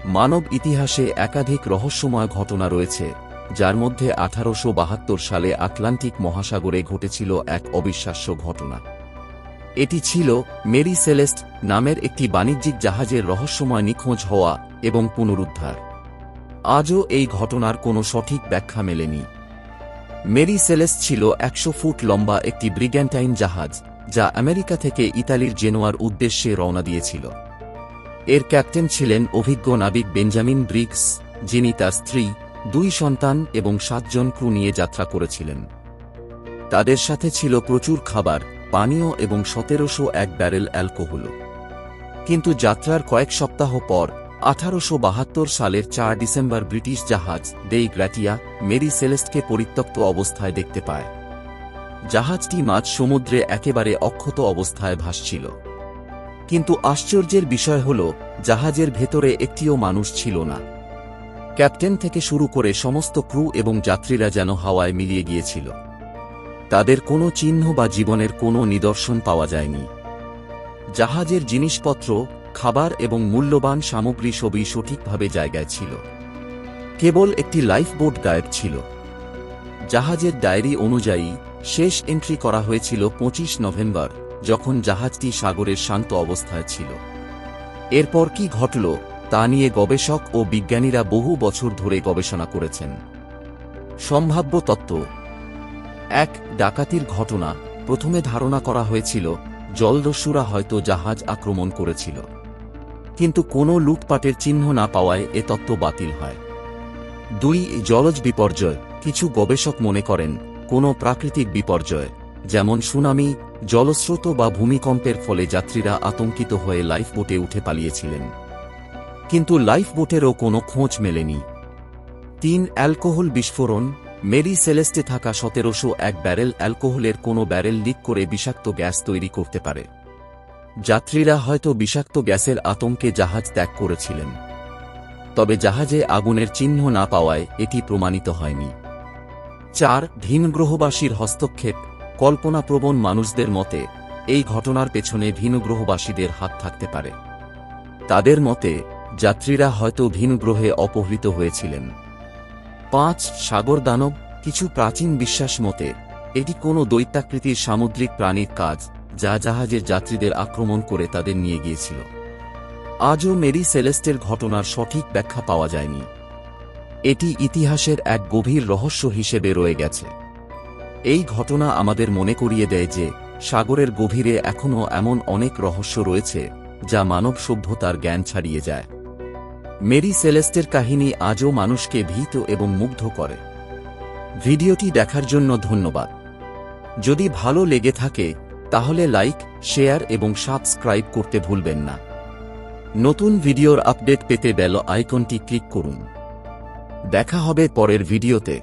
মানব ইতিহাসে একাধিক রহস্যময় ঘটনা রয়েছে, যার মধ্যে 1872 সালে আটলান্টিক মহাসাগরে ঘটেছিল এক অবিশ্বাস্য ঘটনা। এটি ছিল মেরি সেলেস্ট নামের একটি বাণিজ্যিক জাহাজের রহস্যময় নিখোঁজ হওয়া এবং পুনরুদ্ধার। আজও এই ঘটনার কোনো সঠিক ব্যাখ্যা মেলেনি। মেরি সেলেস্ট ছিল 100 ফুট লম্বা একটি ব্রিগ্যান্টাইন জাহাজ, যা আমেরিকা থেকে ইতালির জেনোয়ার উদ্দেশ্যে রওনা দিয়েছিল। এর ক্যাপ্টেন ছিলেন অভিজ্ঞ নাবিক বেঞ্জামিন ব্রিগস, যিনি তার স্ত্রী, 2 সন্তান এবং 7 জন ক্রু নিয়ে যাত্রা করেছিলেন। তাদের সাথে ছিল প্রচুর খাবার, পানীয় এবং 1701 ব্যারেল অ্যালকোহল। কিন্তু যাত্রার কয়েক সপ্তাহ পর 1872 সালের 4 ডিসেম্বর ব্রিটিশ জাহাজ দেই গ্র্যাটিয়া মেরি সেলেস্টকে পরিত্যক্ত অবস্থায় দেখতে পায়। জাহাজটি মাঝ সমুদ্রে একেবারে অক্ষত অবস্থায় ভাসছিল। কিন্তু আশ্চর্যের বিষয় হল, জাহাজের ভেতরে একটিও মানুষ ছিল না। ক্যাপ্টেন থেকে শুরু করে সমস্ত ক্রু এবং যাত্রীরা যেন হাওয়ায় মিলিয়ে গিয়েছিল। তাদের কোনো চিহ্ন বা জীবনের কোনো নিদর্শন পাওয়া যায়নি। জাহাজের জিনিসপত্র, খাবার এবং মূল্যবান সামগ্রী সবই সঠিকভাবে জায়গায় ছিল। কেবল একটি লাইফবোট গায়েব ছিল। জাহাজের ডায়েরি অনুযায়ী শেষ এন্ট্রি করা হয়েছিল 25 নভেম্বর, যখন জাহাজটি সাগরের শান্ত অবস্থায় ছিল। এরপর কি ঘটল তা নিয়ে গবেষক ও বিজ্ঞানীরা বহু বছর ধরে গবেষণা করেছেন। সম্ভাব্য তত্ত্ব: 1. ডাকাতির ঘটনা। প্রথমে ধারণা করা হয়েছিল জলদস্যুরা হয়তো জাহাজ আক্রমণ করেছিল, কিন্তু কোনো লুটপাটের চিহ্ন না পাওয়ায় এ তত্ত্ব বাতিল হয়। 2. জলজ বিপর্যয়। কিছু গবেষক মনে করেন কোনো প্রাকৃতিক বিপর্যয়, যেমন সুনামি, জলস্রোত বা ভূমিকম্পের ফলে যাত্রীরা আতঙ্কিত হয়ে লাইফবোটে উঠে পালিয়েছিলেন। কিন্তু লাইফবোটেরও কোনো খোঁজ মেলেনি। 3. অ্যালকোহল বিস্ফোরণ। মেরি সেলেস্টে থাকা 1701 ব্যারেল অ্যালকোহলের কোনো ব্যারেল লিক করে বিষাক্ত গ্যাস তৈরি করতে পারে। যাত্রীরা হয়তো বিষাক্ত গ্যাসের আতঙ্কে জাহাজ ত্যাগ করেছিলেন। তবে জাহাজে আগুনের চিহ্ন না পাওয়ায় এটি প্রমাণিত হয়নি। 4. ভিনগ্রহবাসীর হস্তক্ষেপ। কল্পনাপ্রবণ মানুষদের মতে এই ঘটনার পেছনে ভিনগ্রহবাসীদের হাত থাকতে পারে। তাদের মতে যাত্রীরা হয়তো ভিনগ্রহে অপহৃত হয়েছিলেন। 5. সাগর দানব। কিছু প্রাচীন বিশ্বাস মতে এটি কোনো দৈত্যাকৃতির সামুদ্রিক প্রাণীর কাজ, যা জাহাজের যাত্রীদের আক্রমণ করে তাদের নিয়ে গিয়েছিল। আজও মেরি সেলেস্টের ঘটনার সঠিক ব্যাখ্যা পাওয়া যায়নি। এটি ইতিহাসের এক গভীর রহস্য হিসেবে রয়ে গেছে। এই ঘটনা আমাদের মনে করিয়ে দেয় যে সাগরের গভীরে এখনও এমন অনেক রহস্য রয়েছে যা মানব সভ্যতার জ্ঞান ছাড়িয়ে যায়। মেরি সেলেস্টের কাহিনী আজও মানুষকে ভীত এবং মুগ্ধ করে। ভিডিওটি দেখার জন্য ধন্যবাদ। যদি ভালো লেগে থাকে তাহলে লাইক, শেয়ার এবং সাবস্ক্রাইব করতে ভুলবেন না। নতুন ভিডিওর আপডেট পেতে বেল আইকনটি ক্লিক করুন। দেখা হবে পরের ভিডিওতে।